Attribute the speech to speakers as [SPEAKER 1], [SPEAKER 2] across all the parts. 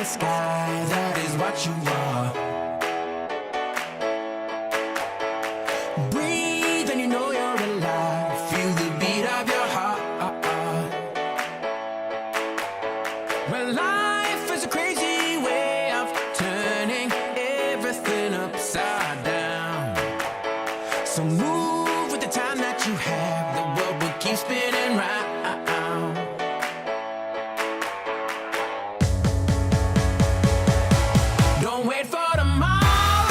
[SPEAKER 1] sky, that is what you are. Breathe and you know you're alive. Feel the beat of your heart. Well, life is a crazy way of turning everything upside down. So move with the time that you have. The world will keep spinning round. Don't wait for tomorrow.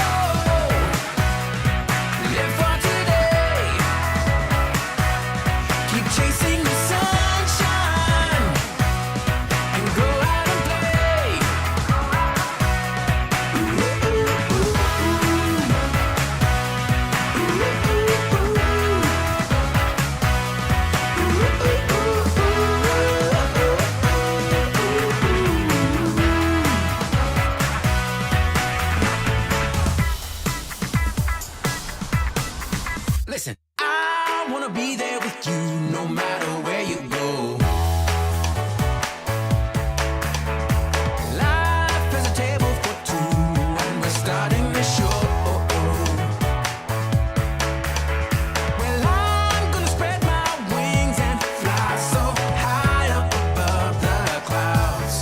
[SPEAKER 1] Live for today. Keep chasing the sunshine and go out and play. Listen, I wanna be there with you no matter where you go. Life is a table for two, and we're starting the show. Well, I'm gonna spread my wings and fly so high up above the clouds.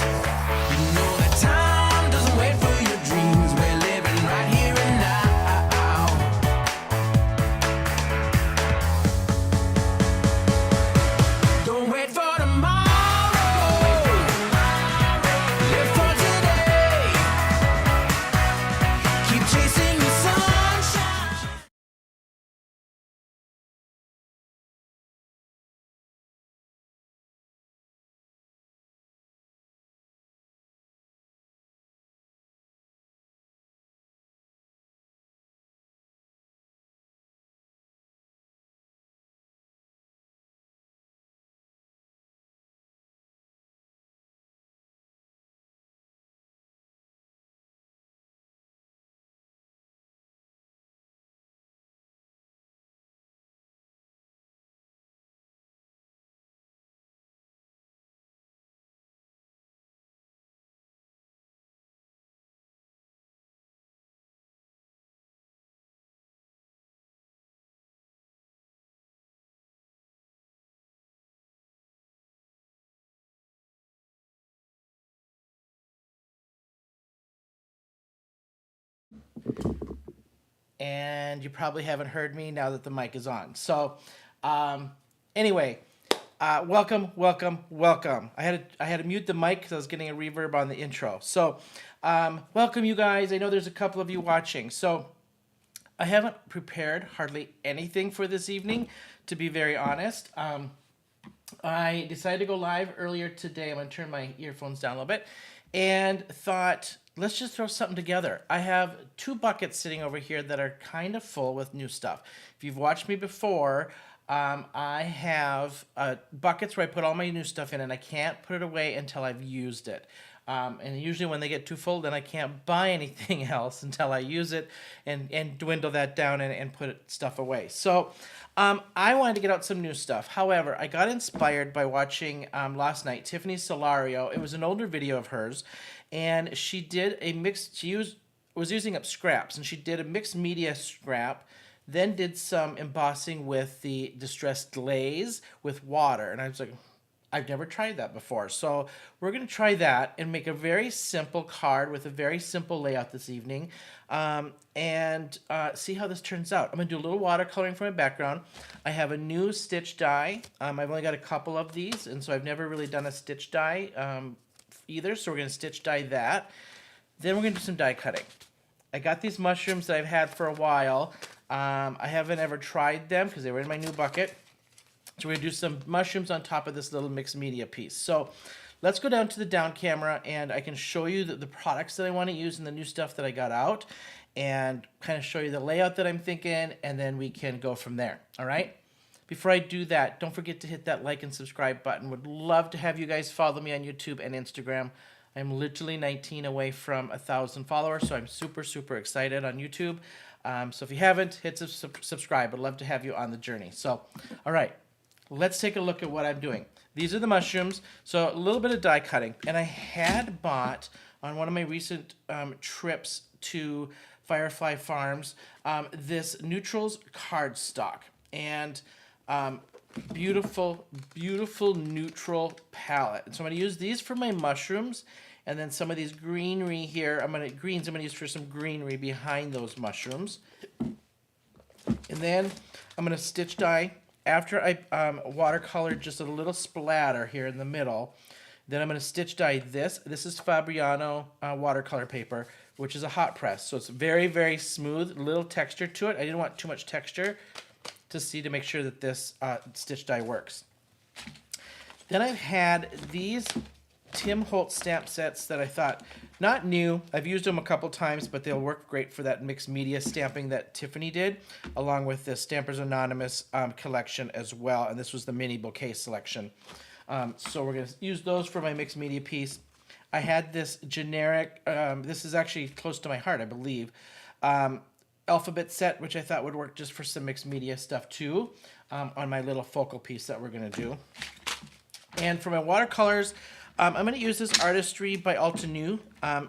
[SPEAKER 1] You know that time doesn't wait for your dreams. We're living right here and now. Don't wait for tomorrow. Live for today. Keep chasing the sunshine.
[SPEAKER 2] And you probably haven't heard me now that the mic is on. So, anyway, welcome. I had to mute the mic because I was getting a reverb on the intro. So, welcome you guys. I know there's a couple of you watching. So, I haven't prepared hardly anything for this evening, to be very honest. I decided to go live earlier today. I'm going to turn my earphones down a little bit. And thought, let's just throw something together. I have 2 buckets sitting over here that are kind of full with new stuff. If you've watched me before, I have buckets where I put all my new stuff in, and I can't put it away until I've used it. And usually when they get too full, then I can't buy anything else until I use it and dwindle that down and put stuff away. So I wanted to get out some new stuff. However, I got inspired by watching last night Tiffany Solario. It was an older video of hers, and she did a mixed, was using up scraps, and she did a mixed media scrap, then did some embossing with the distressed glaze with water. And I was like, I've never tried that before. So we're going to try that and make a very simple card with a very simple layout this evening, and see how this turns out. I'm going to do a little watercoloring for my background. I have a new stitch die. I've only got a couple of these, and so I've never really done a stitch die either. So we're going to stitch die that. Then we're going to do some die cutting. I got these mushrooms that I've had for a while. I haven't ever tried them because they were in my new bucket. So we're going to do some mushrooms on top of this little mixed media piece. So let's go down to the down camera, and I can show you the products that I want to use and the new stuff that I got out, and kind of show you the layout that I'm thinking, and then we can go from there. All right? Before I do that, don't forget to hit that like and subscribe button. Would love to have you guys follow me on YouTube and Instagram. I'm literally 19 away from 1,000 followers, so I'm super, super excited on YouTube. So if you haven't, hit subscribe. I'd love to have you on the journey. So, all right. Let's take a look at what I'm doing. These are the mushrooms, so a little bit of die cutting. And I had bought on one of my recent trips to Firefly Farms this Neutrals cardstock. And beautiful, beautiful neutral palette. And so I'm going to use these for my mushrooms, and then some of these greenery here. I'm going to use for some greenery behind those mushrooms. And then I'm going to stitch dye after I watercolored just a little splatter here in the middle. Then I'm going to stitch dye this. This is Fabriano watercolor paper, which is a hot press. So it's very, very smooth, little texture to it. I didn't want too much texture to make sure that this stitch dye works. Then I've had these Tim Holtz stamp sets that I thought, not new, I've used them a couple times, but they'll work great for that mixed media stamping that Tiffany did, along with the Stampers Anonymous collection as well, and this was the mini bouquet selection. So we're going to use those for my mixed media piece. I had this generic, this is actually close to my heart, I believe, alphabet set, which I thought would work just for some mixed media stuff too, on my little focal piece that we're going to do. And for my watercolors, I'm going to use this Artistry by Altenew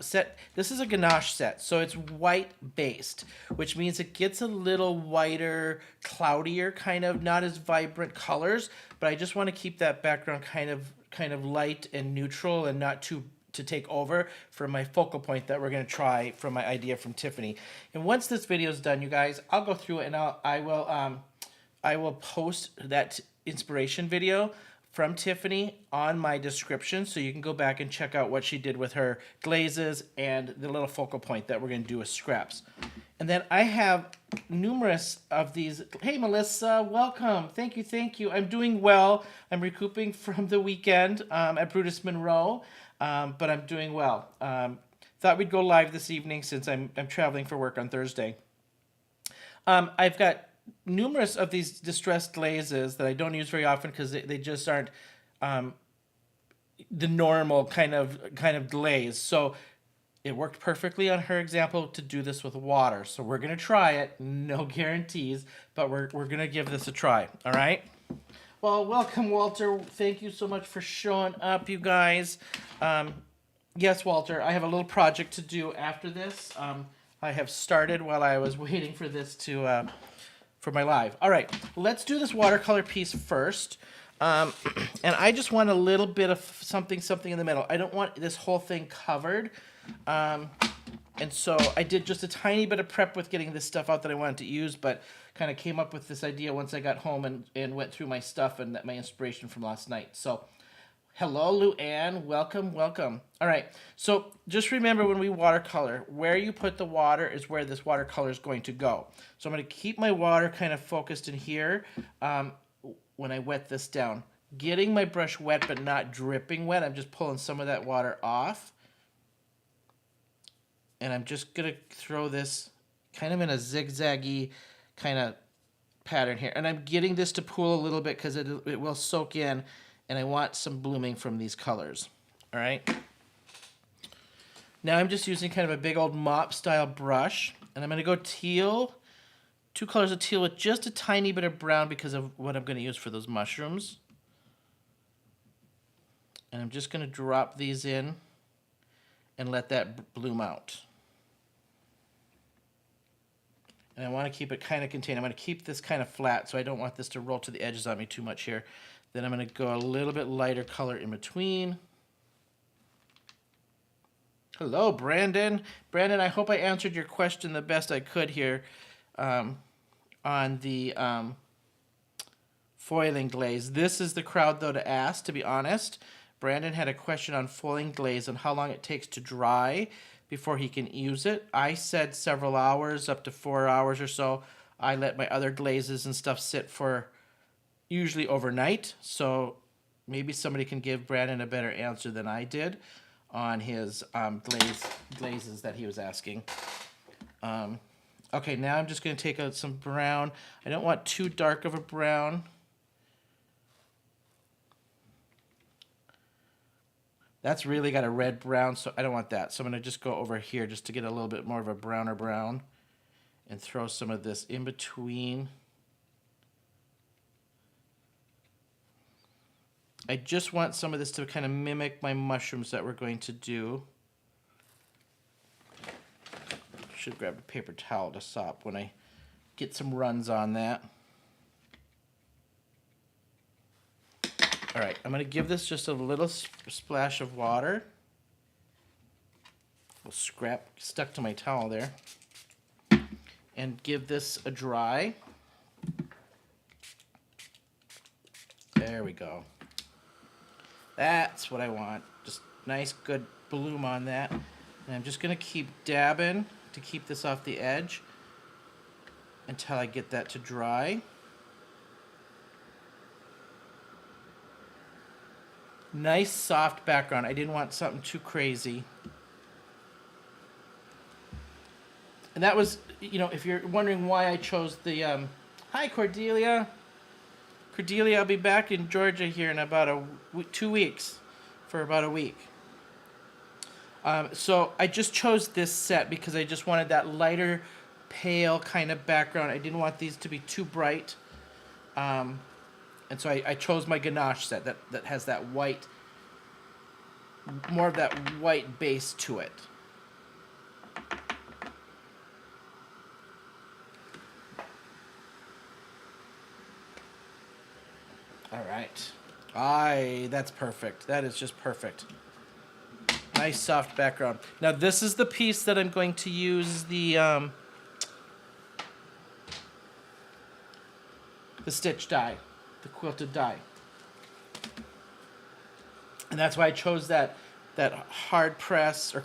[SPEAKER 2] set. This is a ganache set, so it's white based, which means it gets a little whiter, cloudier, kind of not as vibrant colors, but I just want to keep that background kind of light and neutral and not too to take over for my focal point that we're going to try from my idea from Tiffany. And once this video is done, you guys, I'll go through it and I will post that inspiration video from Tiffany on my description, so you can go back and check out what she did with her glazes and the little focal point that we're going to do with scraps. And then I have numerous of these. Hey, Melissa, welcome. Thank you, thank you. I'm doing well. I'm recouping from the weekend at Brutus Monroe, but I'm doing well. Thought we'd go live this evening since I'm traveling for work on Thursday. I've got numerous of these distressed glazes that I don't use very often because they just aren't the normal kind of glaze. So it worked perfectly on her example to do this with water. So we're gonna try it. No guarantees, but we're gonna give this a try. All right. Well, welcome, Walter. Thank you so much for showing up, you guys. Yes, Walter, I have a little project to do after this. I have started while I was waiting for this to for my live. All right, let's do this watercolor piece first. And I just want a little bit of something in the middle. I don't want this whole thing covered. And so I did just a tiny bit of prep with getting this stuff out that I wanted to use, but kind of came up with this idea once I got home and went through my stuff and my inspiration from last night. So hello, Luann. Welcome, welcome. All right, so just remember when we watercolor, where you put the water is where this watercolor is going to go. So I'm going to keep my water kind of focused in here when I wet this down. Getting my brush wet but not dripping wet, I'm just pulling some of that water off. And I'm just going to throw this kind of in a zigzaggy kind of pattern here. And I'm getting this to pool a little bit because it will soak in, and I want some blooming from these colors. All right. Now I'm just using kind of a big old mop style brush, and I'm going to go teal, 2 colors of teal with just a tiny bit of brown because of what I'm going to use for those mushrooms. And I'm just going to drop these in and let that bloom out. And I want to keep it kind of contained. I'm going to keep this kind of flat, so I don't want this to roll to the edges on me too much here. Then I'm going to go a little bit lighter color in between. Hello, Brandon. Brandon, I hope I answered your question the best I could here on the foiling glaze. This is the crowd, though, to ask, to be honest. Brandon had a question on foiling glaze and how long it takes to dry before he can use it. I said several hours, up to 4 hours or so. I let my other glazes and stuff sit for usually overnight, so maybe somebody can give Brandon a better answer than I did on his glazes that he was asking. Okay, now I'm just going to take out some brown. I don't want too dark of a brown. That's really got a red brown, so I don't want that. So I'm going to just go over here just to get a little bit more of a browner brown and throw some of this in between. I just want some of this to kind of mimic my mushrooms that we're going to do. should have grabbed a paper towel to sop when I get some runs on that. All right, I'm going to give this just a little splash of water. A little scrap stuck to my towel there. And give this a dry. There we go. That's what I want. Just nice, good bloom on that. And I'm just going to keep dabbing to keep this off the edge until I get that to dry. Nice soft background. I didn't want something too crazy. And that was, you know, if you're wondering why I chose the, hi Cordelia. Cordelia, I'll be back in Georgia here in about 2 weeks, for about a week. So I just chose this set because I just wanted that lighter, pale kind of background. I didn't want these to be too bright. And so I chose my ganache set that has that white, more of that white base to it. All right. That's perfect. That is just perfect. Nice soft background. Now this is the piece that I'm going to use the stitch die, the quilted die. And that's why I chose that hard press or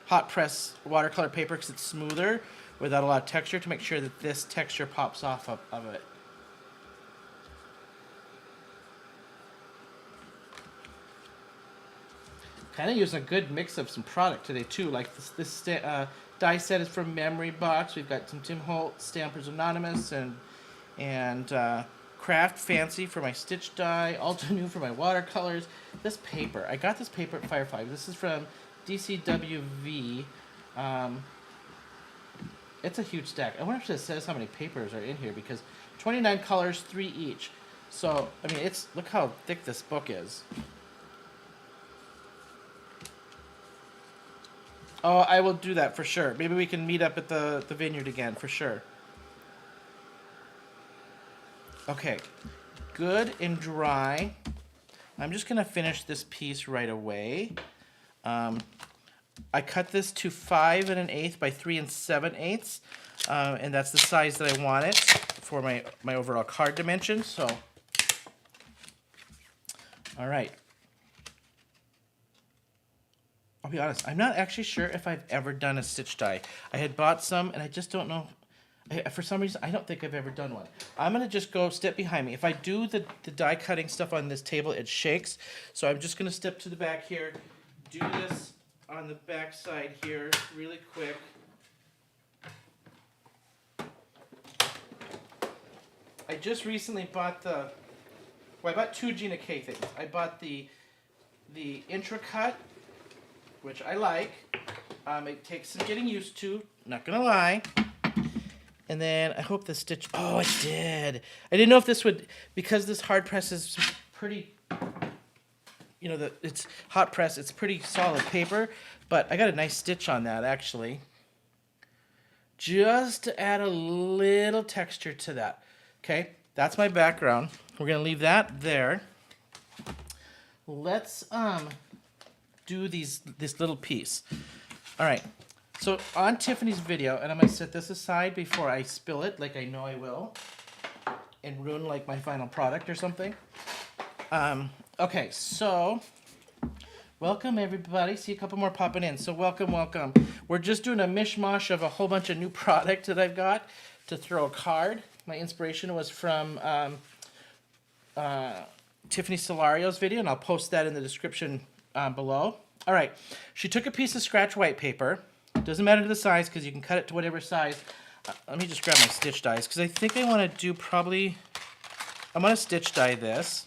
[SPEAKER 2] hot press watercolor paper, because it's smoother without a lot of texture, to make sure that this texture pops off of it. Kind of using a good mix of some product today too. Like this die set is from Memory Box. We've got some Tim Holtz, Stampers Anonymous, and Craft Fancy for my stitch die. Alta New for my watercolors. This paper, I got this paper at Firefly. This is from DCWV. It's a huge stack. I wonder if it says how many papers are in here, because 29 colors, 3 each. So I mean, look how thick this book is. Oh, I will do that for sure. Maybe we can meet up at the vineyard again, for sure. Okay, good and dry. I'm just gonna finish this piece right away. I cut this to 5 1/8 by 3 7/8, and that's the size that I want it for my overall card dimension. So, all right. I'll be honest, I'm not actually sure if I've ever done a stitch die. I had bought some, and I just don't know. For some reason, I don't think I've ever done one. I'm going to just go step behind me. If I do the die cutting stuff on this table, it shakes. So I'm just going to step to the back here, do this on the back side here really quick. I just recently bought I bought 2 Gina K things. I bought the Intra-Cut, which I like. It takes some getting used to, not gonna lie. And then I hope the stitch, oh, it did. I didn't know if this would, because this hard press is pretty, you know, it's hot press, it's pretty solid paper, but I got a nice stitch on that actually. Just to add a little texture to that. Okay, that's my background. We're gonna leave that there. Let's do this little piece. All right, so on Tiffany's video, and I'm gonna set this aside before I spill it, like I know I will, and ruin like my final product or something. Okay, so welcome everybody. See a couple more popping in. So welcome. We're just doing a mishmash of a whole bunch of new product that I've got to throw a card. My inspiration was from Tiffany Solario's video, and I'll post that in the description below. All right, she took a piece of scratch white paper. Doesn't matter the size, because you can cut it to whatever size. Let me just grab my stitch dies, because I think I want to do I'm going to stitch die this.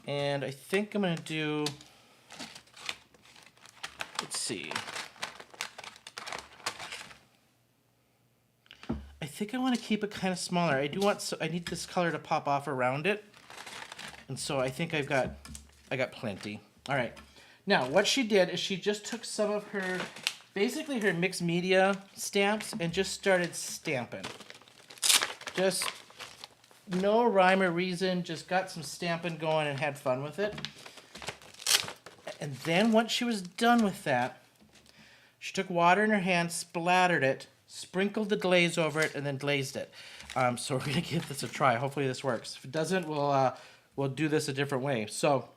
[SPEAKER 2] And I think I'm going to do, let's see. I think I want to keep it kind of smaller. I need this color to pop off around it. And so I think I got plenty. All right. Now, what she did is she just took some of her basically her mixed media stamps and just started stamping. Just no rhyme or reason, just got some stamping going and had fun with it. And then once she was done with that, she took water in her hand, splattered it, sprinkled the glaze over it, and then glazed it. So we're gonna give this a try. Hopefully this works. If it doesn't, we'll do this a different way. So,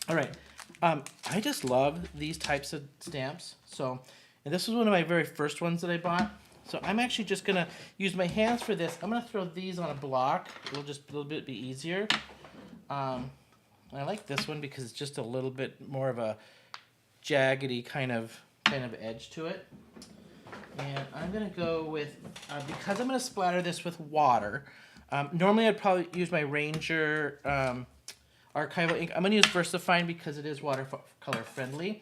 [SPEAKER 2] all right. I just love these types of stamps. So, and this was one of my very first ones that I bought. So I'm actually just gonna use my hands for this. I'm gonna throw these on a block. It'll just a little bit be easier. I like this one because it's just a little bit more of a jaggedy kind of edge to it. And I'm gonna go with because I'm gonna splatter this with water. Normally I'd probably use my Ranger archival ink. I'm gonna use VersaFine because it is watercolor friendly.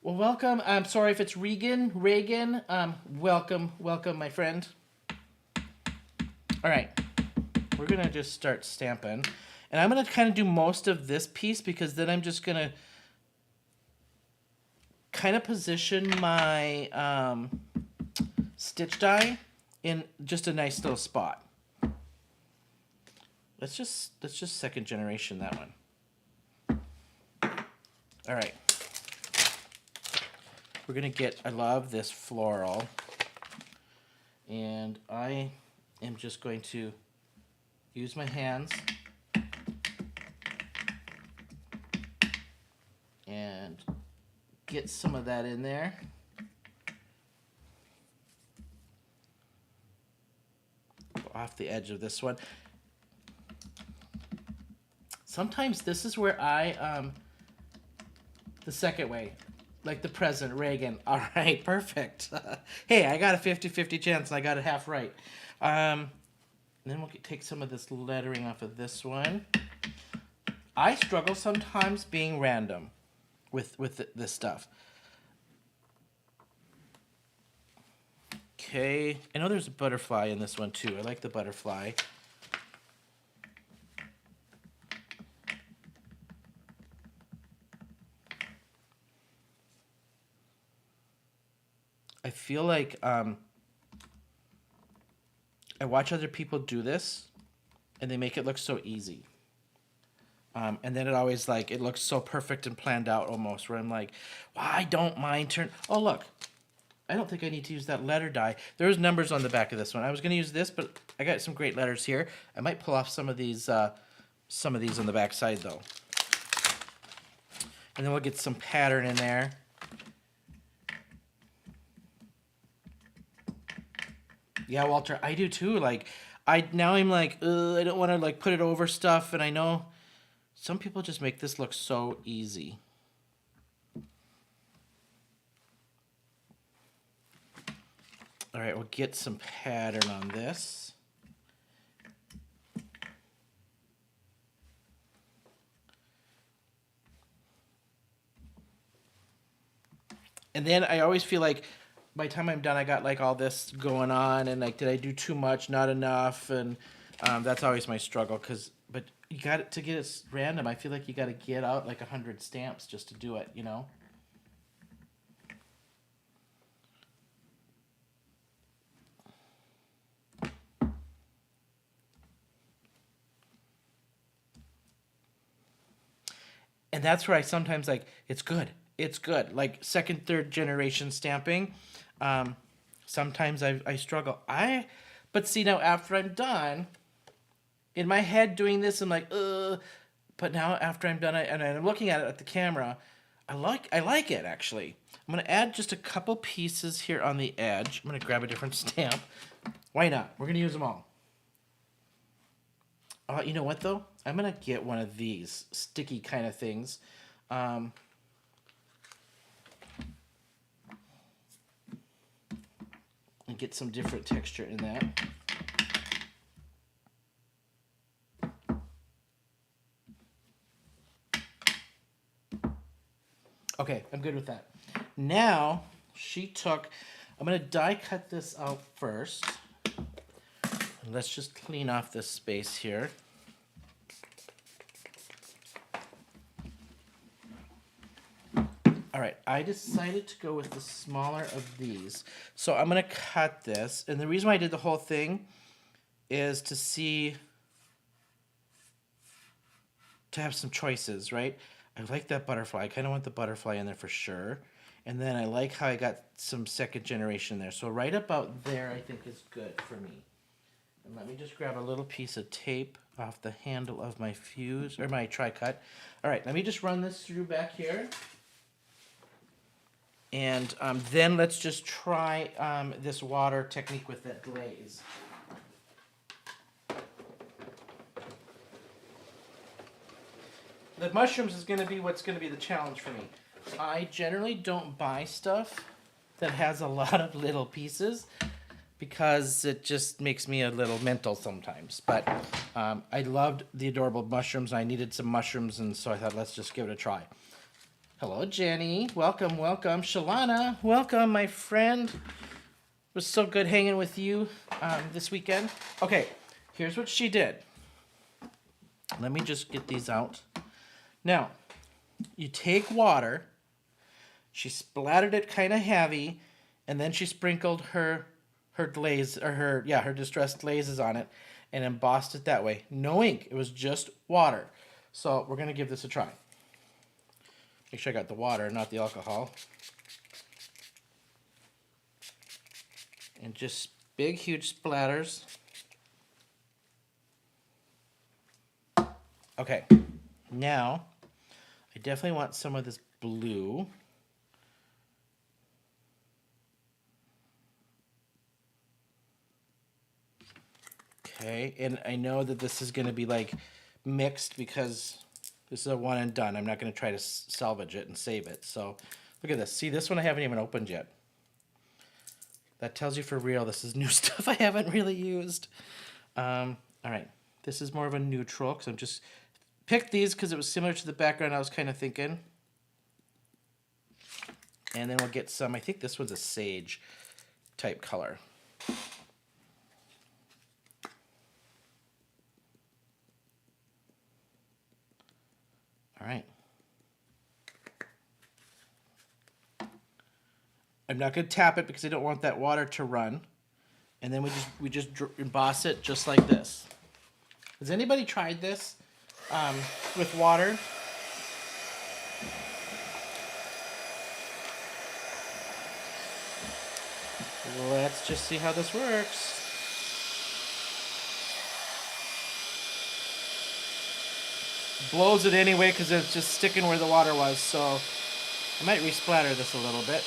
[SPEAKER 2] Well, welcome. I'm sorry if it's Regan. Welcome, my friend. All right, we're gonna just start stamping, and I'm gonna kind of do most of this piece because then I'm just gonna kind of position my stitch die in just a nice little spot. Let's just second generation that one. All right. We're gonna get, I love this floral. And I am just going to use my hands and get some of that in there. Off the edge of this one. Sometimes this is where the second way, like the present, Reagan. All right, perfect. Hey, I got a 50-50 chance and I got it half right. Then we'll take some of this lettering off of this one. I struggle sometimes being random with this stuff. Okay, I know there's a butterfly in this one too. I like the butterfly. I feel like I watch other people do this and they make it look so easy. And then it always it looks so perfect and planned out almost, where I'm like, well, I don't mind Oh, look. I don't think I need to use that letter die. There's numbers on the back of this one. I was going to use this, but I got some great letters here. I might pull off some of these on the back side, though. And then we'll get some pattern in there. Yeah, Walter, I do too. Now I'm I don't want to put it over stuff, and I know some people just make this look so easy. All right, we'll get some pattern on this. And then I always feel like by the time I'm done, I got all this going on, and did I do too much, not enough? And that's always my struggle. But you got it to get it random. I feel like you got to get out 100 stamps just to do it, you know? And that's where I sometimes it's good. It's good. Second, third generation stamping. Sometimes I struggle. But see, now after I'm done, in my head doing this, I'm like, ugh. But now after I'm done, and I'm looking at it at the camera, I like it actually. I'm gonna add just a couple pieces here on the edge. I'm gonna grab a different stamp. Why not? We're gonna use them all. You know what though? I'm gonna get one of these sticky kind of things. And get some different texture in that. Okay, I'm good with that. Now, I'm gonna die cut this out first. Let's just clean off this space here. All right, I decided to go with the smaller of these. So I'm going to cut this. And the reason why I did the whole thing is to see, to have some choices, right? I like that butterfly. I kind of want the butterfly in there for sure. And then I like how I got some second generation there. So right about there, I think is good for me. And let me just grab a little piece of tape off the handle of my fuse, or my tri-cut. All right, let me just run this through back here. And then let's just try this water technique with that glaze. The mushrooms is going to be what's going to be the challenge for me. I generally don't buy stuff that has a lot of little pieces because it just makes me a little mental sometimes. But I loved the adorable mushrooms. I needed some mushrooms, and so I thought, let's just give it a try. Hello, Jenny. Welcome, welcome. Shalana, welcome, my friend. It was so good hanging with you this weekend. Okay, here's what she did. Let me just get these out. Now, you take water. She splattered it kind of heavy, and then she sprinkled her glaze, or her distressed glazes on it, and embossed it that way. No ink. It was just water. So we're gonna give this a try. Make sure I got the water, not the alcohol. And just big, huge splatters. Okay, now I definitely want some of this blue. Okay, and I know that this is going to be like mixed because this is a one and done. I'm not going to try to salvage it and save it. So look at this. See, this one I haven't even opened yet. That tells you for real this is new stuff I haven't really used. All right, this is more of a neutral because I'm just picked these because it was similar to the background I was kind of thinking. And then we'll get some, I think this one's a sage type color. All right. I'm not going to tap it because I don't want that water to run. And then we just emboss it just like this. Has anybody tried this with water? Let's just see how this works. Blows it anyway because it's just sticking where the water was, so I might resplatter this a little bit.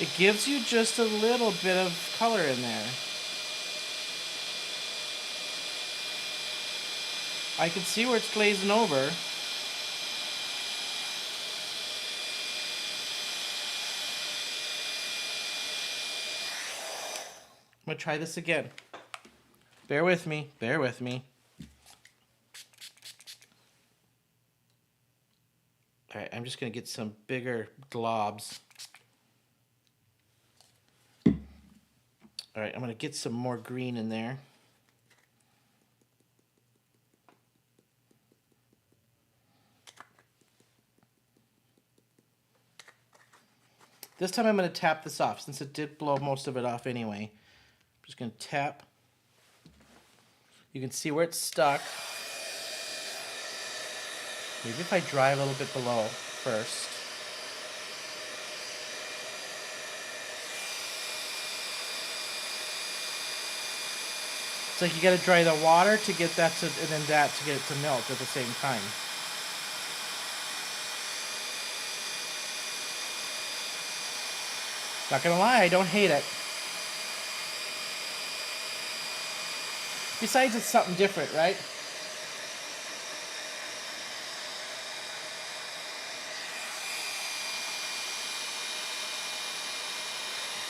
[SPEAKER 2] It gives you just a little bit of color in there. I can see where it's glazing over. I'm going to try this again. Bear with me, bear with me. All right, I'm just going to get some bigger globs. All right, I'm going to get some more green in there. This time I'm going to tap this off since it did blow most of it off anyway. I'm just going to tap. You can see where it's stuck. Maybe if I dry a little bit below first. It's like you got to dry the water to get that to, and then that to get it to melt at the same time. Not gonna lie, I don't hate it. Besides, it's something different, right?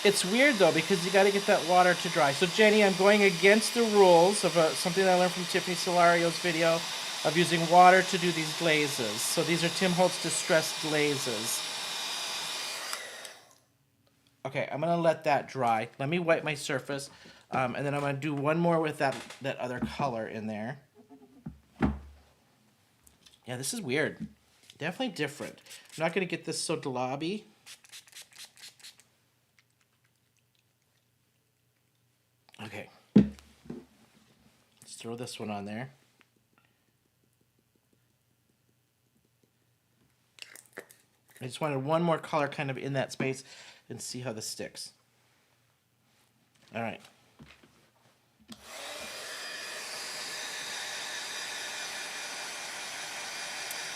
[SPEAKER 2] It's weird though because you got to get that water to dry. So Jenny, I'm going against the rules of something that I learned from Tiffany Solario's video of using water to do these glazes. So these are Tim Holtz Distressed Glazes. Okay, I'm gonna let that dry. Let me wipe my surface, and then I'm gonna do one more with that other color in there. Yeah, this is weird. Definitely different. I'm not going to get this so globby. Okay. Let's throw this one on there. I just wanted one more color kind of in that space and see how this sticks. All right.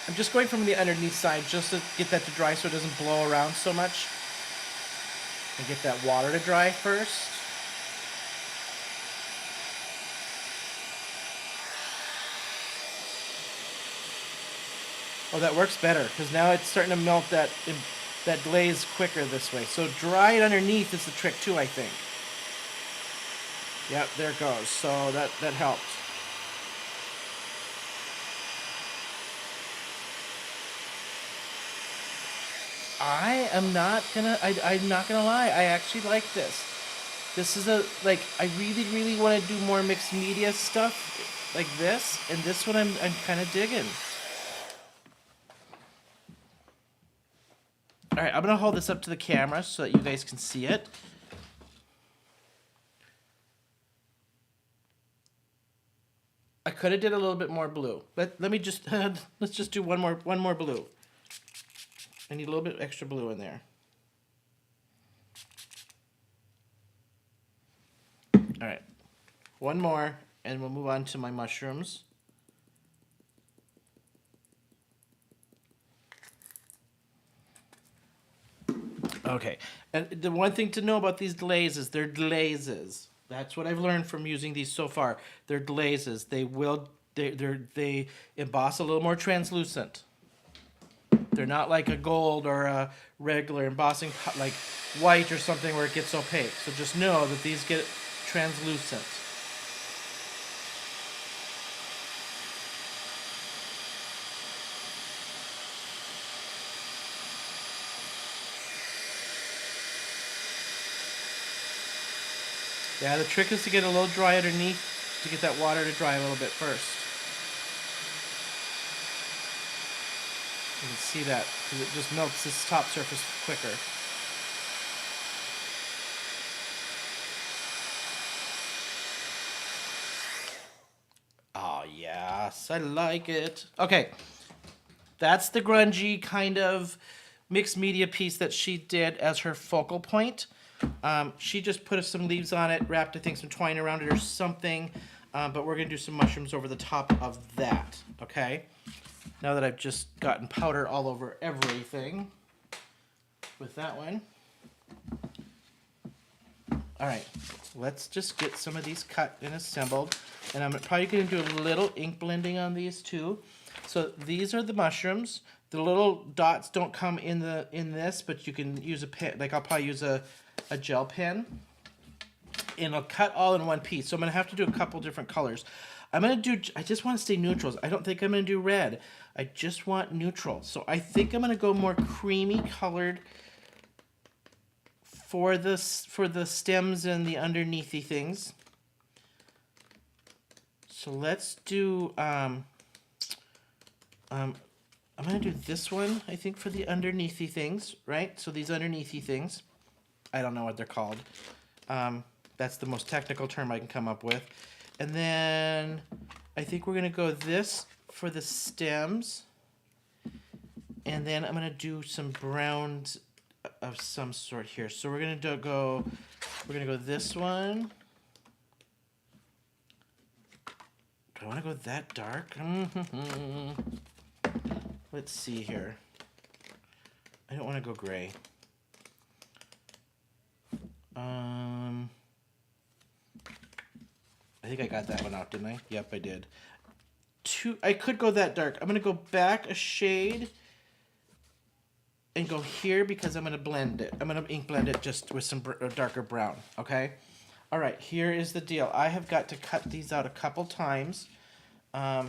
[SPEAKER 2] I'm just going from the underneath side just to get that to dry so it doesn't blow around so much. And get that water to dry first. Oh, that works better because now it's starting to melt that glaze quicker this way. So dry it underneath is the trick too, I think. Yep, there it goes. So that helped. I'm not gonna lie. I actually like this. This is I really want to do more mixed media stuff like this, and this one I'm kind of digging. All right, I'm gonna hold this up to the camera so that you guys can see it. I could have did a little bit more blue. Let me just let's just do one more blue. I need a little bit extra blue in there. All right, one more, and we'll move on to my mushrooms. Okay, and the one thing to know about these glazes, they're glazes. That's what I've learned from using these so far. They're glazes. They emboss a little more translucent. They're not like a gold or a regular embossing like white or something where it gets opaque. So just know that these get translucent. Yeah, the trick is to get a little dry underneath to get that water to dry a little bit first. You can see that because it just melts this top surface quicker. Oh, yes, I like it. Okay, that's the grungy kind of mixed media piece that she did as her focal point. She just put some leaves on it, wrapped, I think, some twine around it or something. But we're going to do some mushrooms over the top of that, okay? Now that I've just gotten powder all over everything with that one. All right, let's just get some of these cut and assembled. And I'm probably going to do a little ink blending on these too. So these are the mushrooms. The little dots don't come in this, but you can use a pen. Like I'll probably use a gel pen. And I'll cut all in one piece. So I'm going to have to do a couple different colors. I just want to stay neutrals. I don't think I'm going to do red. I just want neutral. So I think I'm going to go more creamy colored for the stems and the underneathy things. So let's do, I'm going to do this one, I think, for the underneathy things, right? So these underneathy things, I don't know what they're called. That's the most technical term I can come up with. And then I think we're going to go this for the stems. And then I'm going to do some browns of some sort here. So we're going to go this one. Do I want to go that dark? Let's see here. I don't want to go gray. I think I got that one out, didn't I? Yep, I did. I could go that dark. I'm going to go back a shade and go here because I'm going to blend it. I'm going to ink blend it just with some darker brown, okay? All right, here is the deal. I have got to cut these out a couple times. So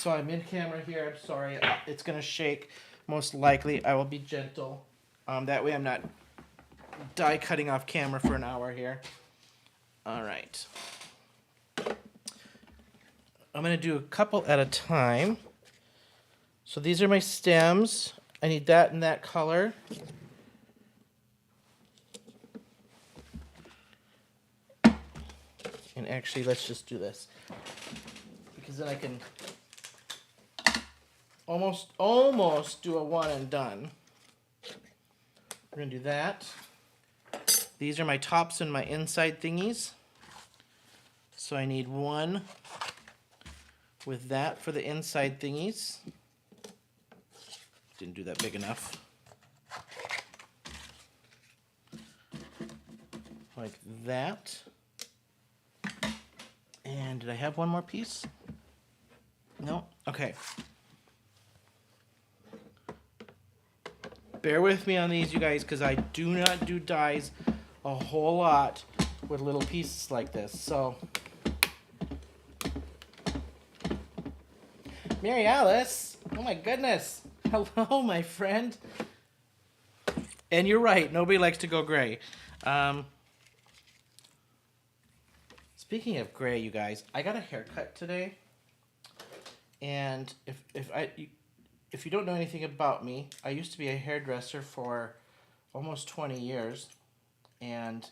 [SPEAKER 2] I'm in camera here. I'm sorry. It's going to shake. Most likely, I will be gentle. That way I'm not die cutting off camera for an hour here. All right. I'm going to do a couple at a time. So these are my stems. I need that in that color. And actually, let's just do this. Because then I can almost do a one and done. We're going to do that. These are my tops and my inside thingies. So I need one with that for the inside thingies. Didn't do that big enough. Like that. And did I have one more piece? No? Okay. Bear with me on these, you guys, because I do not do dies a whole lot with little pieces like this. So, Mary Alice, oh my goodness. Hello, my friend. And you're right, nobody likes to go gray. Speaking of gray, you guys, I got a haircut today. And if you don't know anything about me, I used to be a hairdresser for almost 20 years and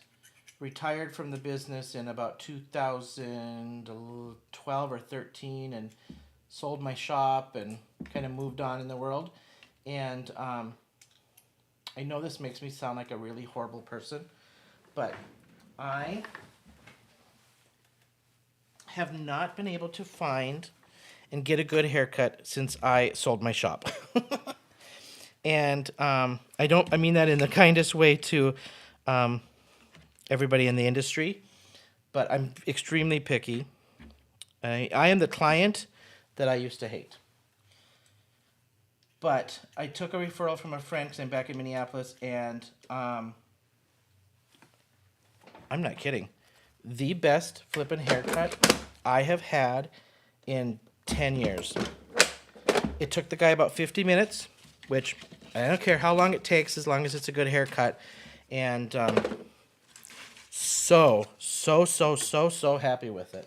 [SPEAKER 2] retired from the business in about 2012 or 13 and sold my shop and kind of moved on in the world. And I know this makes me sound like a really horrible person, but I have not been able to find and get a good haircut since I sold my shop. And I mean that in the kindest way to everybody in the industry, but I'm extremely picky. I am the client that I used to hate. But I took a referral from a friend because I'm back in Minneapolis, and I'm not kidding. The best flippin' haircut I have had in 10 years. It took the guy about 50 minutes, which I don't care how long it takes as long as it's a good haircut. And so happy with it.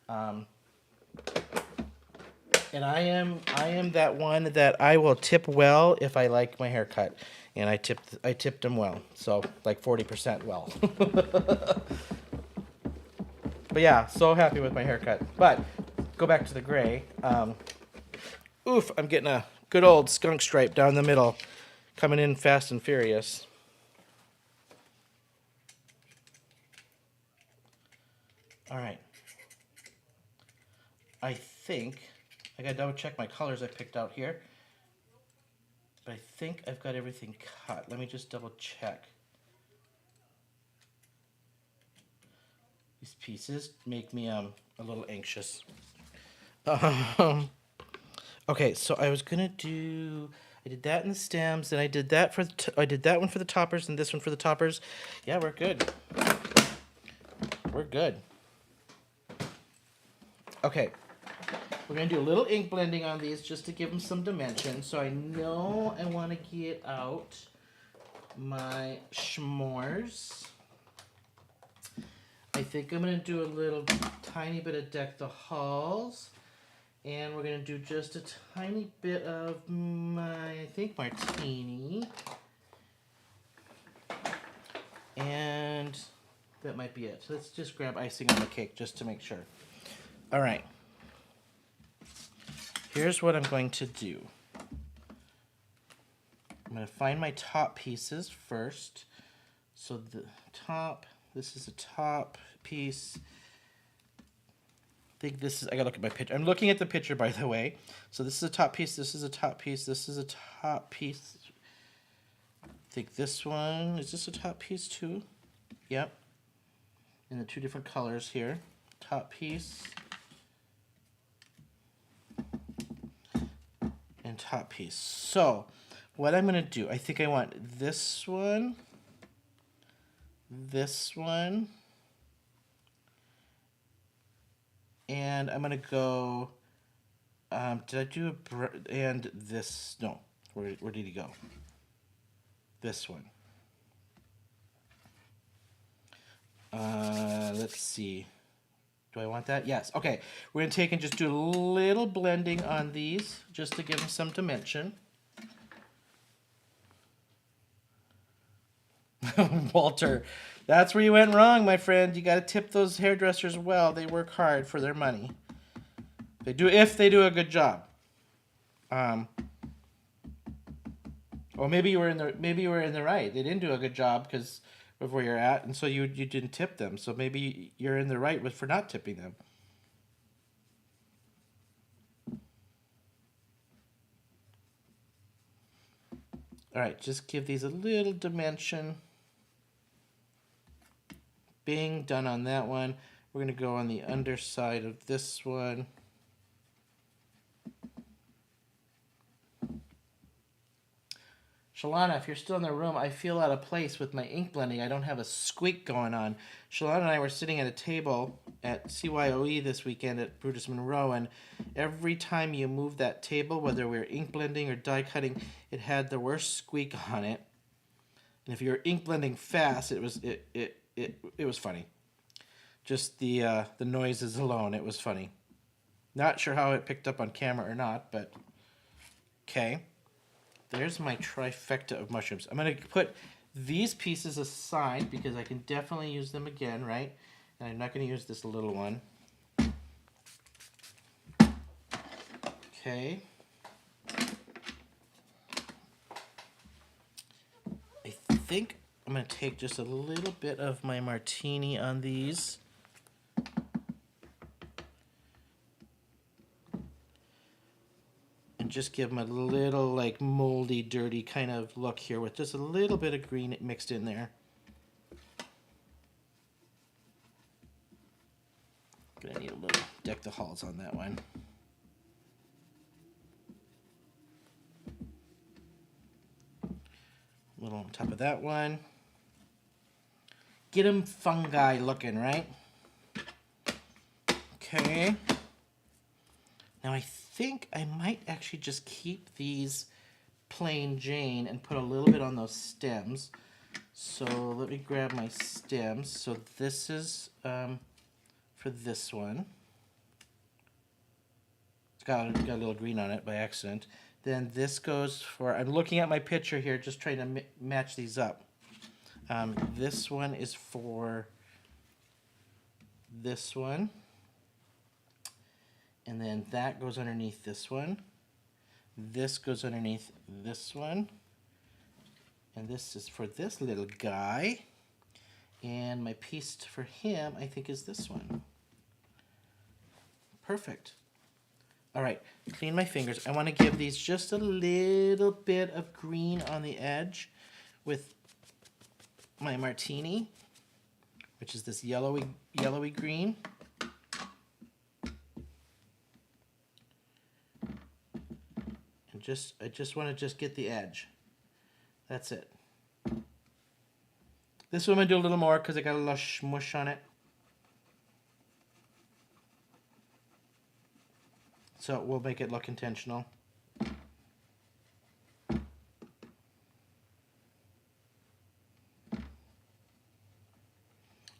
[SPEAKER 2] And I am that one that I will tip well if I like my haircut. And I tipped him well. So like 40% well. But yeah, so happy with my haircut. But go back to the gray. Oof, I'm getting a good old skunk stripe down the middle, coming in fast and furious. All right. I think I gotta double check my colors I picked out here. But I think I've got everything cut. Let me just double check. These pieces make me a little anxious. Okay, so I was gonna do. I did that in the stems, and I did that for. I did that one for the toppers, and this one for the toppers. Yeah, we're good. We're good. Okay, we're gonna do a little ink blending on these just to give them some dimension. So I know I want to get out my s'mores. I think I'm gonna do a little tiny bit of Deck the Halls. And we're going to do just a tiny bit of my, I think, martini. And that might be it. So let's just grab icing on the cake just to make sure. All right. Here's what I'm going to do. I'm going to find my top pieces first. So the top, this is a top piece. I think this is, I gotta look at my picture. I'm looking at the picture, by the way. So this is a top piece, this is a top piece, this is a top piece. I think this one, is this a top piece too? Yep. In the two different colors here. Top piece. And top piece. So, what I'm gonna do, I think I want this one, and I'm gonna go. Did I do and this? No. Where did he go? This one. Let's see. Do I want that? Yes. Okay. We're going to take and just do a little blending on these just to give them some dimension. Walter, that's where you went wrong, my friend. You got to tip those hairdressers well. They work hard for their money. They do if they do a good job. Or maybe you were in the right. They didn't do a good job because of where you're at, and so you didn't tip them. So maybe you're in the right for not tipping them. All right, just give these a little dimension. Bing, done on that one. We're going to go on the underside of this one. Shalana, if you're still in the room, I feel out of place with my ink blending. I don't have a squeak going on. Shalana and I were sitting at a table at CYOE this weekend at Brutus Monroe, and every time you move that table, whether we were ink blending or die cutting, it had the worst squeak on it. And if you were ink blending fast, it was funny. Just the noises alone, it was funny. Not sure how it picked up on camera or not, but okay. There's my trifecta of mushrooms. I'm going to put these pieces aside because I can definitely use them again, right? And I'm not going to use this little one. Okay. I think I'm going to take just a little bit of my martini on these. And just give them a little like moldy, dirty kind of look here with just a little bit of green mixed in there. Gonna need a little deck the halls on that one. A little on top of that one. Get them fungi looking, right? Okay. Now I think I might actually just keep these plain Jane and put a little bit on those stems. So let me grab my stems. So this is for this one. It's got a little green on it by accident. Then this goes for, I'm looking at my picture here, just trying to match these up. This one is for this one. And then that goes underneath this one. This goes underneath this one. And this is for this little guy. And my piece for him, I think, is this one. Perfect. All right, clean my fingers. I want to give these just a little bit of green on the edge with my martini, which is this yellowy green. And I just want to just get the edge. That's it. This one I'm going to do a little more because I got a little smush on it. So we'll make it look intentional.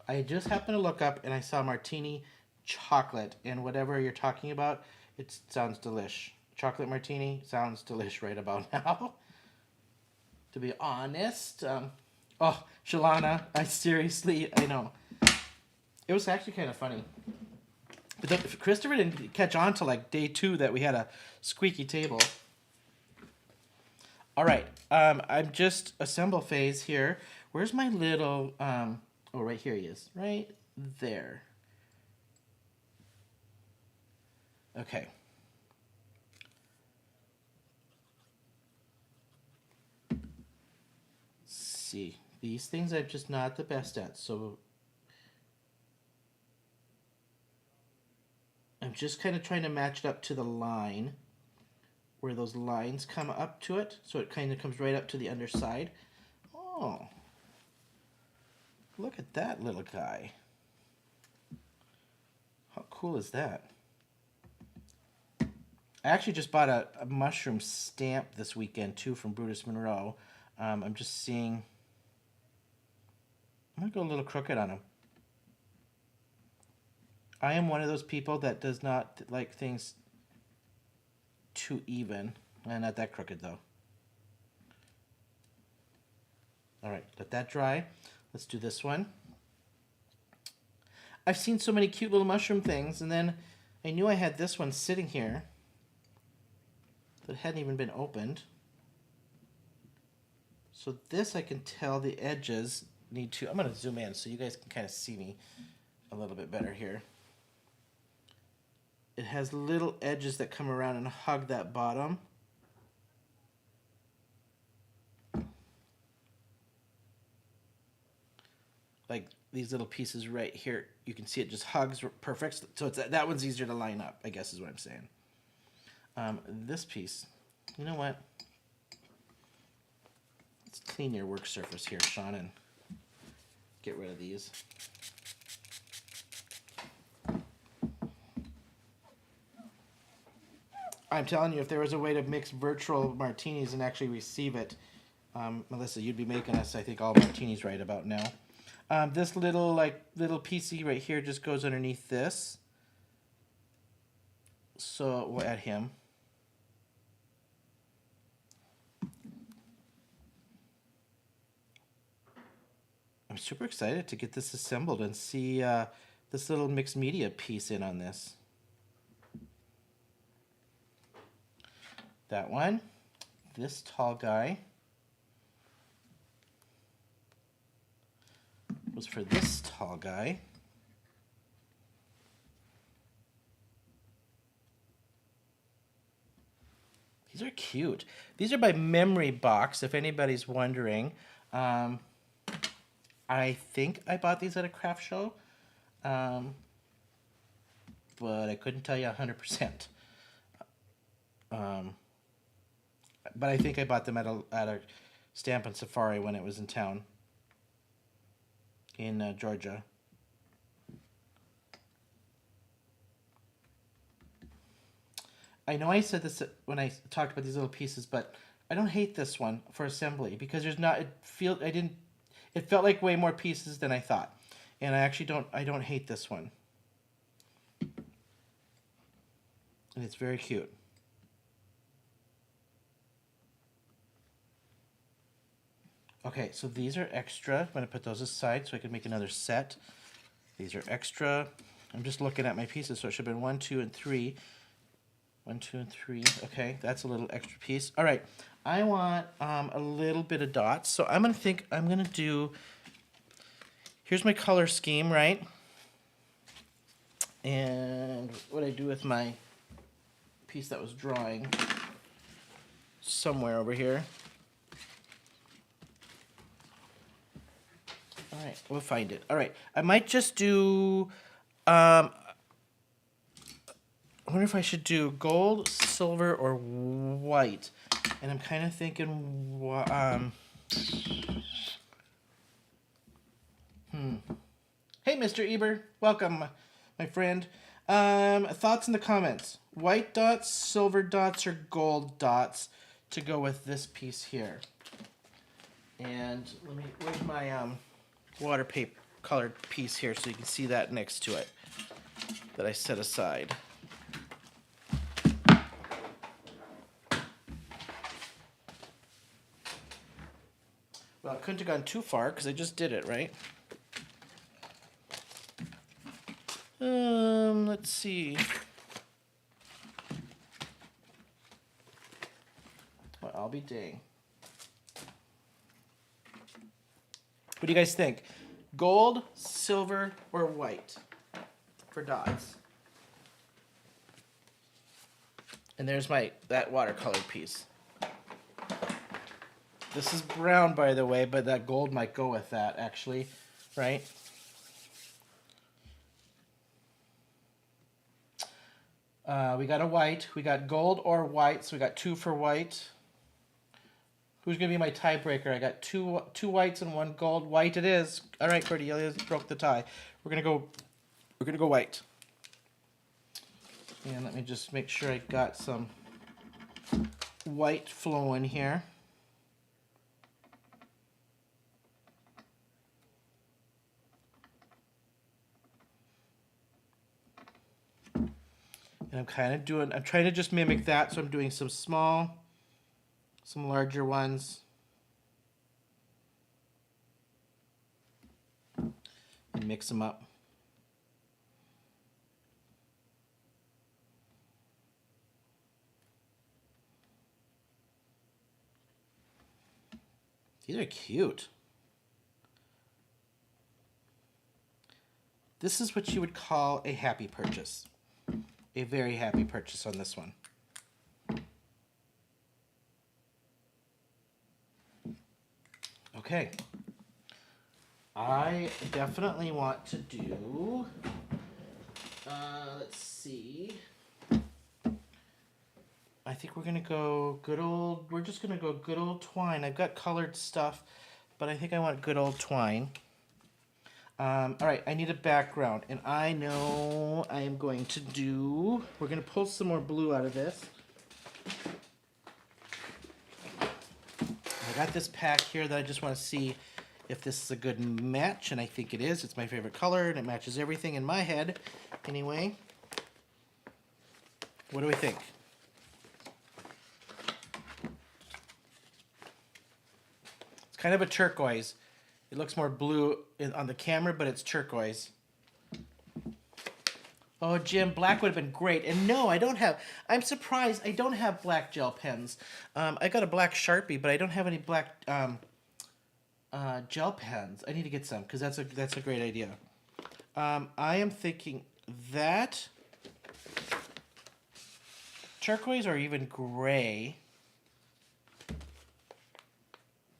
[SPEAKER 2] I just happened to look up and I saw martini chocolate, and whatever you're talking about, it sounds delish. Chocolate martini sounds delish right about now. To be honest. Oh, Shalana, I know. It was actually kind of funny. But Christopher didn't catch on till like day 2 that we had a squeaky table. All right, I'm just assemble phase here. Where's my little, oh, right here he is, right there. Okay. See, these things I'm just not the best at, so I'm just kind of trying to match it up to the line where those lines come up to it, so it kind of comes right up to the underside. Oh, look at that little guy. How cool is that? I actually just bought a mushroom stamp this weekend too from Brutus Monroe. I'm just seeing, I'm gonna go a little crooked on him. I am one of those people that does not like things too even. And not that crooked, though. All right, let that dry. Let's do this one. I've seen so many cute little mushroom things, and then I knew I had this one sitting here that hadn't even been opened. So this, I can tell the edges need to... I'm going to zoom in so you guys can kind of see me a little bit better here. It has little edges that come around and hug that bottom. Like these little pieces right here, you can see it just hugs perfect. So it's, that one's easier to line up, I guess is what I'm saying. This piece, you know what? Let's clean your work surface here, Shawn, and get rid of these. I'm telling you, if there was a way to mix virtual martinis and actually receive it, Melissa, you'd be making us, I think, all martinis right about now. This little piecey right here just goes underneath this. So we'll add him. I'm super excited to get this assembled and see this little mixed media piece in on this. That one. This tall guy was for this tall guy. These are cute. These are by Memory Box, if anybody's wondering. I think I bought these at a craft show, but I couldn't tell you 100%. But I think I bought them at a Stampin' Safari when it was in town in Georgia. I know I said this when I talked about these little pieces, but I don't hate this one for assembly because there's not. It felt like way more pieces than I thought, and I actually don't. I don't hate this one, and it's very cute. Okay, so these are extra. I'm going to put those aside so I can make another set. These are extra. I'm just looking at my pieces, so it should have been 1, 2, and 3. 1, 2, and 3. Okay, that's a little extra piece. All right, I want a little bit of dots, so I'm going to do... Here's my color scheme, right? And what I do with my piece that was drawing somewhere over here. All right, we'll find it. All right, I might just do, I wonder if I should do gold, silver, or white. And I'm kind of thinking, Hey, Mr. Eber, welcome, my friend. Thoughts in the comments. White dots, silver dots, or gold dots to go with this piece here. And where's my, water paper colored piece here so you can see that next to it that I set aside. Well, I couldn't have gone too far because I just did it, right? Let's see. Well, I'll be dang. What do you guys think? Gold, silver, or white for dots? And there's that watercolor piece. This is brown, by the way, but that gold might go with that, actually, right? We got a white. We got gold or white, so we got 2 for white. Who's going to be my tiebreaker? I got two whites and 1 gold. White it is. All right, Cordelia broke the tie. We're going to go white. And let me just make sure I got some white flowing here. And I'm trying to just mimic that, so I'm doing some small, some larger ones. And mix them up. These are cute. This is what you would call a happy purchase. A very happy purchase on this one. Okay. I definitely want to do, let's see. I think we're going to go we're just going to go good old twine. I've got colored stuff, but I think I want good old twine. All right, I need a background, and I know I am going to do, we're going to pull some more blue out of this. I got this pack here that I just want to see if this is a good match, and I think it is. It's my favorite color, and it matches everything in my head. Anyway, what do we think? It's kind of a turquoise. It looks more blue on the camera, but it's turquoise. Oh, Jim, black would have been great. And no, I don't have... I'm surprised I don't have black gel pens. I got a black Sharpie, but I don't have any black gel pens. I need to get some, because that's a great idea. I am thinking that turquoise or even gray.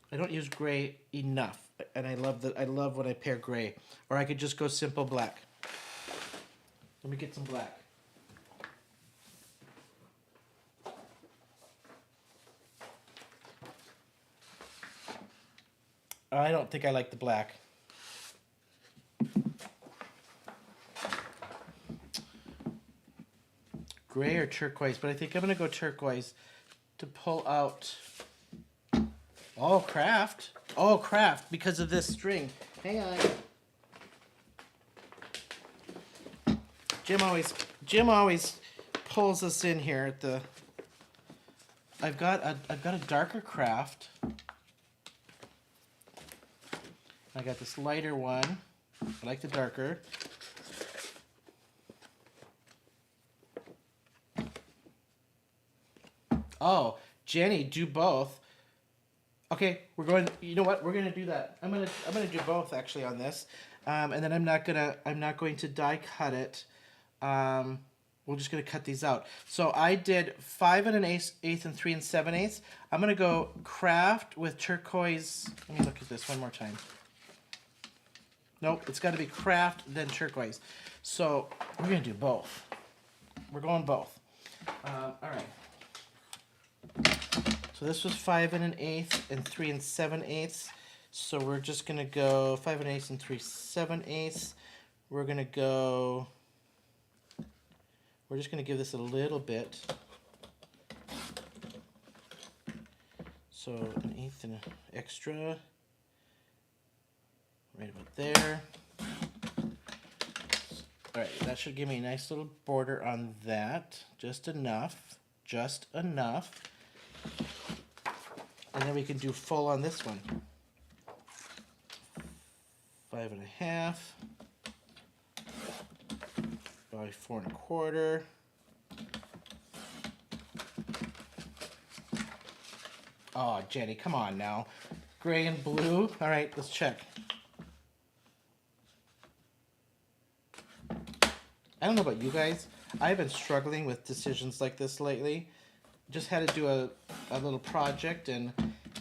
[SPEAKER 2] I don't use gray enough, and I love when I pair gray. Or I could just go simple black. Let me get some black. I don't think I like the black. Gray or turquoise, but I think I'm going to go turquoise to pull out... Oh, craft. Oh, craft, because of this string. Hang on. Jim always pulls us in here at the... I've got a darker craft. I got this lighter one. I like the darker. Oh, Jenny, do both. Okay, we're going. You know what? We're gonna do that. I'm gonna do both actually on this, and then I'm not going to die cut it. We're just gonna cut these out. So I did 5 1/8 and 3 7/8. I'm gonna go craft with turquoise. Let me look at this one more time. Nope, it's got to be craft then turquoise. So we're gonna do both. We're going both. All right. So this was 5 1/8 and 3 7/8. So we're just gonna go 5 1/8 and 3 7/8. We're gonna go. We're just gonna give this a little bit. So 1/8 and an extra. Right about there. All right, that should give me a nice little border on that. Just enough. Just enough. And then we can do full on this one. 5 1/2 by 4 1/4. Oh, Jenny, come on now. Gray and blue. All right, let's check. I don't know about you guys. I've been struggling with decisions like this lately. Just had to do a little project, and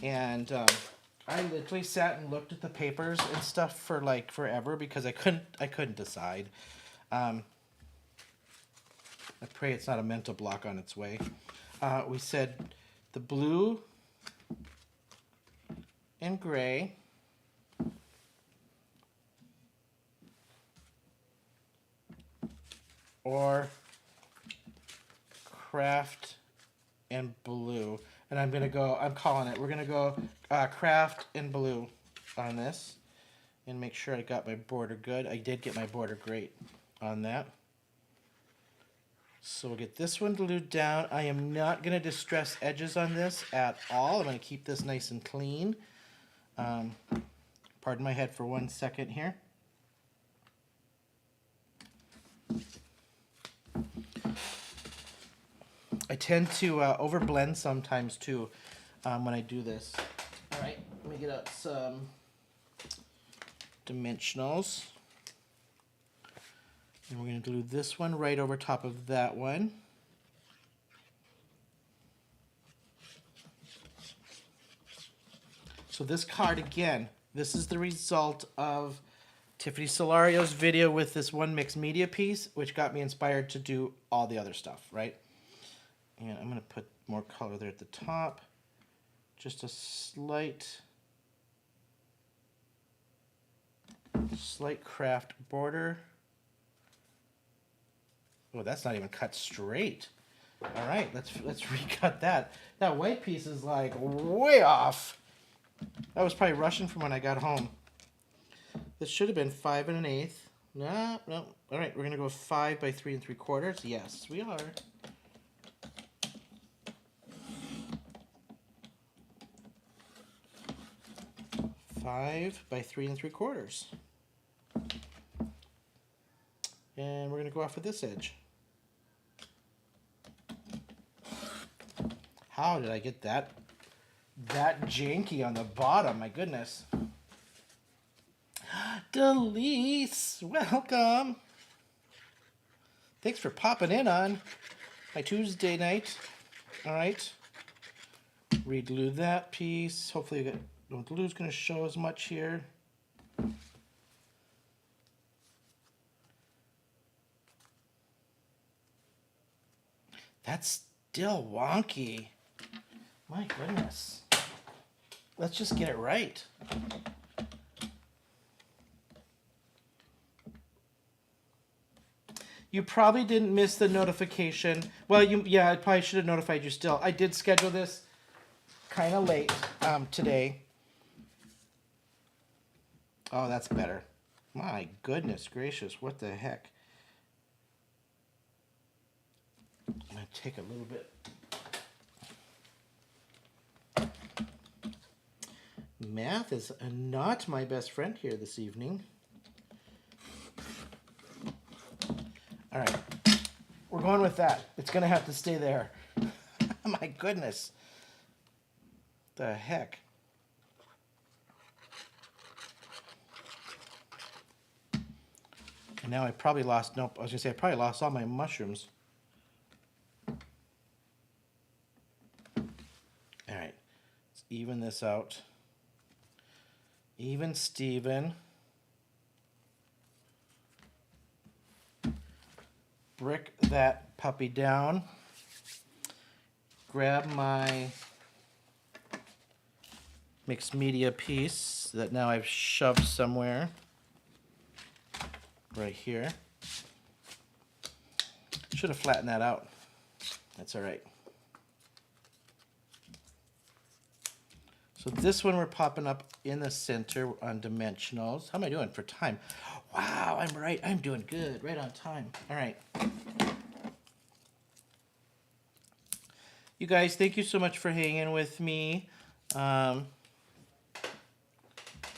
[SPEAKER 2] I literally sat and looked at the papers and stuff for like forever because I couldn't decide. I pray it's not a mental block on its way. We said the blue and gray. Or craft and blue. And I'm calling it. We're going to go craft and blue on this. And make sure I got my border good. I did get my border great on that. So we'll get this one glued down. I am not going to distress edges on this at all. I'm going to keep this nice and clean. Pardon my head for 1 second here. I tend to overblend sometimes too when I do this. All right, let me get out some dimensionals. And we're going to glue this one right over top of that one. So this card, again, this is the result of Tiffany Solario's video with this one mixed media piece, which got me inspired to do all the other stuff, right? And I'm going to put more color there at the top. Just a slight craft border. Oh, that's not even cut straight. All right, let's recut that. That white piece is like way off. That was probably Russian from when I got home. This should have been 5 1/8. No. All right, we're gonna go 5 by 3 3/4. Yes, we are. Five by 3 3/4. And we're gonna go off with this edge. How did I get that janky on the bottom? My goodness. Delise, welcome. Thanks for popping in on my Tuesday night. All right. Reglue that piece. Hopefully the glue's going to show as much here. That's still wonky. My goodness. Let's just get it right. You probably didn't miss the notification. Well, I probably should have notified you still. I did schedule this kind of late today. Oh, that's better. My goodness gracious, what the heck? I'm going to take a little bit. Math is not my best friend here this evening. All right, we're going with that. It's going to have to stay there. My goodness. The heck. And now I probably lost, nope, I was going to say I probably lost all my mushrooms. All right, let's even this out. Even Steven. Brick that puppy down. Grab my mixed media piece that now I've shoved somewhere. Right here. Should have flattened that out. That's all right. So this one we're popping up in the center on dimensionals. How am I doing for time? Wow, I'm right. I'm doing good. Right on time. All right. You guys, thank you so much for hanging with me.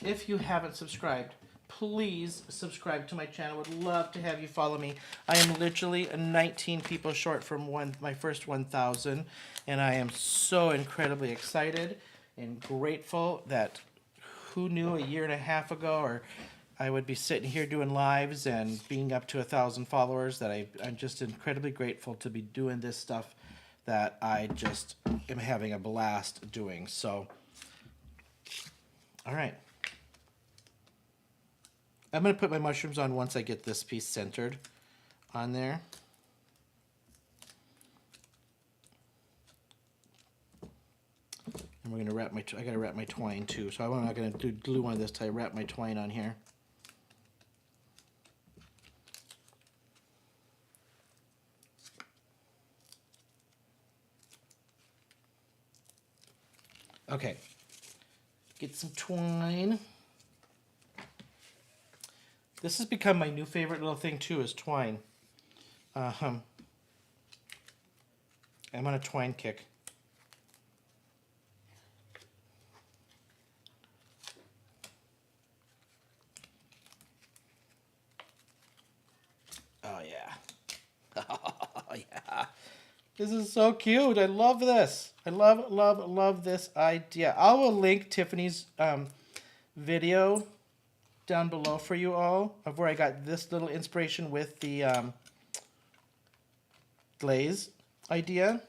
[SPEAKER 2] If you haven't subscribed, please subscribe to my channel. Would love to have you follow me. I am literally 19 people short from my first 1,000, and I am so incredibly excited and grateful that who knew a year and a half ago, or I would be sitting here doing lives and being up to 1,000 followers, that I'm just incredibly grateful to be doing this stuff that I just am having a blast doing. So, all right. I'm going to put my mushrooms on once I get this piece centered on there. And we're going to wrap I got to wrap my twine too. So I'm not going to do glue on this till I wrap my twine on here. Okay. Get some twine. This has become my new favorite little thing too, is twine. I'm on a twine kick. Oh, yeah. Oh, yeah. This is so cute. I love this. I love this idea. I will link Tiffany's video down below for you all of where I got this little inspiration with the glaze idea.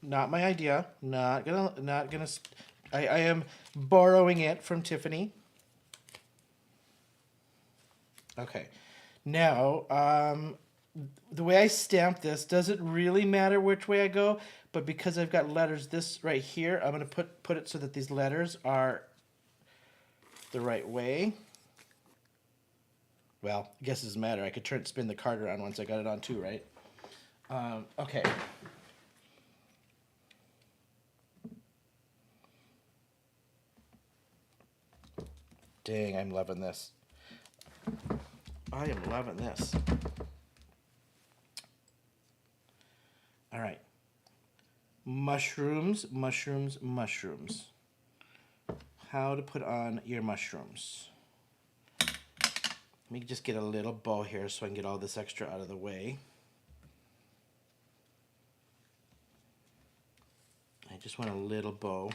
[SPEAKER 2] Not my idea. Not gonna. I am borrowing it from Tiffany. Okay. Now, the way I stamp this doesn't really matter which way I go, but because I've got letters this right here, I'm gonna put it so that these letters are the right way. Well, I guess it doesn't matter. I could spin the card around once I got it on too, right? Okay. Dang, I'm loving this. I am loving this. All right. Mushrooms, mushrooms, mushrooms. How to put on your mushrooms. Let me just get a little bow here so I can get all this extra out of the way. I just want a little bow.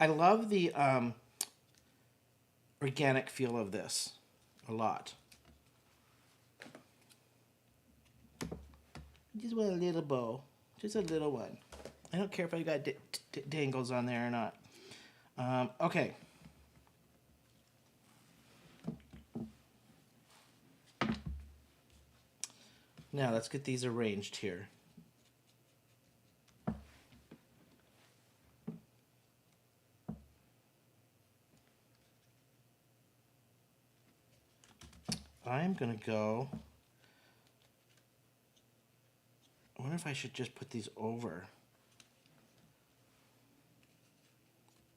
[SPEAKER 2] I love the organic feel of this a lot. Just want a little bow, just a little one. I don't care if I got dangles on there or not. Okay. Now let's get these arranged here. I'm gonna go. I wonder if I should just put these over.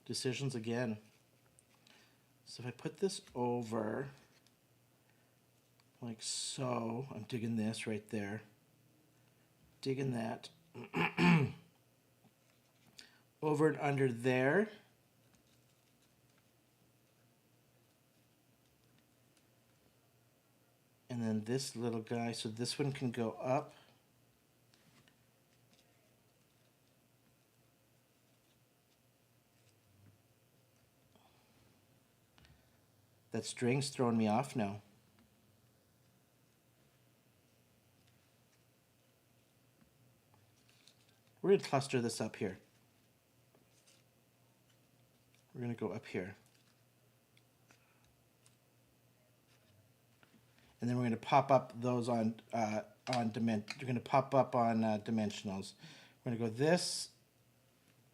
[SPEAKER 2] Decisions again. So if I put this over, like so, I'm digging this right there. Digging that. Over and under there. And then this little guy, so this one can go up. That string's throwing me off now. We're going to cluster this up here. We're going to go up here. And then we're going to pop up those on we're going to pop up on dimensionals. We're going to go this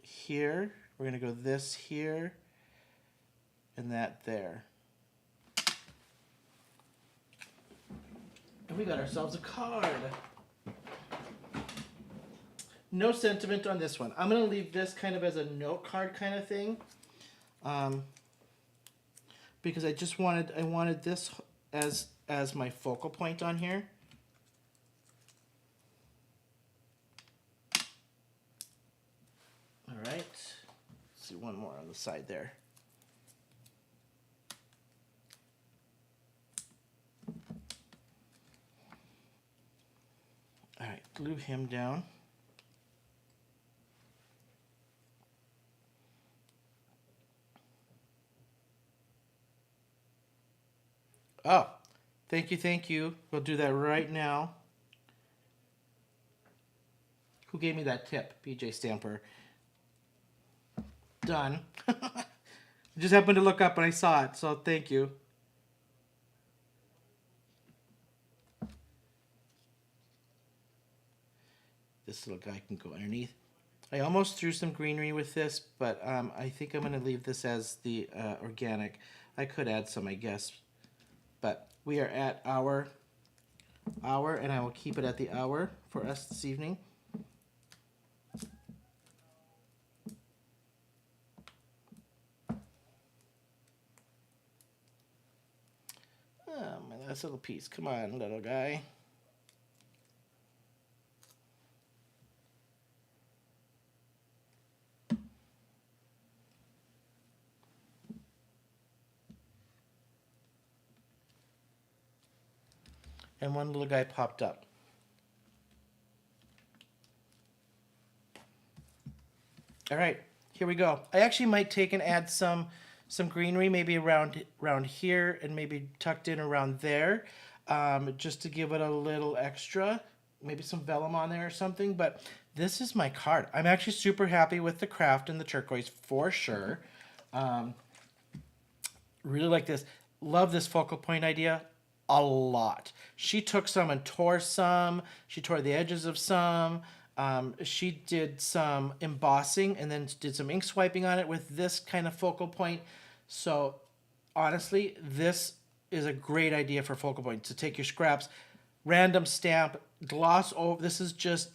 [SPEAKER 2] here. We're going to go this here, and that there. And we got ourselves a card. No sentiment on this one. I'm going to leave this kind of as a note card kind of thing. Because I wanted this as my focal point on here. All right. Let's see one more on the side there. All right, glue him down. Oh, thank you, thank you. We'll do that right now. Who gave me that tip? BJ Stamper. Done. Just happened to look up and I saw it, so thank you. This little guy can go underneath. I almost threw some greenery with this, but I think I'm going to leave this as the organic. I could add some, I guess. But we are at our hour, and I will keep it at the hour for us this evening. this little piece. Come on, little guy. And one little guy popped up. All right, here we go. I actually might take and add some greenery, maybe around here and maybe tucked in around there, just to give it a little extra. Maybe some vellum on there or something. But this is my card. I'm actually super happy with the craft and the turquoise for sure. Really like this. Love this focal point idea a lot. She took some and tore some. She tore the edges of some. She did some embossing and then did some ink swiping on it with this kind of focal point. So honestly, this is a great idea for focal point, to take your scraps, random stamp, gloss over. This is just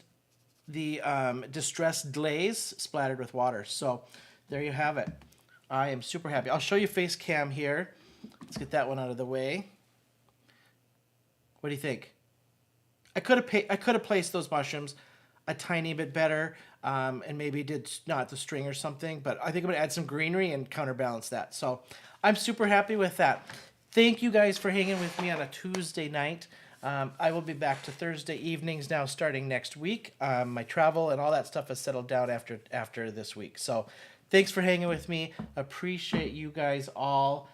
[SPEAKER 2] the distressed glaze splattered with water. So there you have it. I am super happy. I'll show you face cam here. Let's get that one out of the way. What do you think? I could have placed those mushrooms a tiny bit better, and maybe did not the string or something, but I think I'm gonna add some greenery and counterbalance that. So I'm super happy with that. Thank you guys for hanging with me on a Tuesday night. I will be back to Thursday evenings now starting next week. My travel and all that stuff has settled down after this week. So thanks for hanging with me. Appreciate you guys all.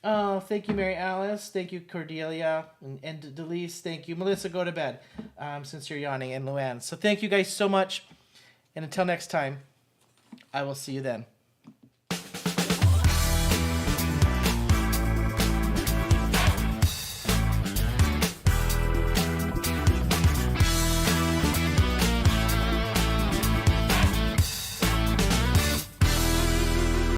[SPEAKER 2] Oh, thank you, Mary Alice. Thank you, Cordelia. And Delise, thank you. Melissa, go to bed since you're yawning. And Luann. So thank you guys so much. And until next time, I will see you then.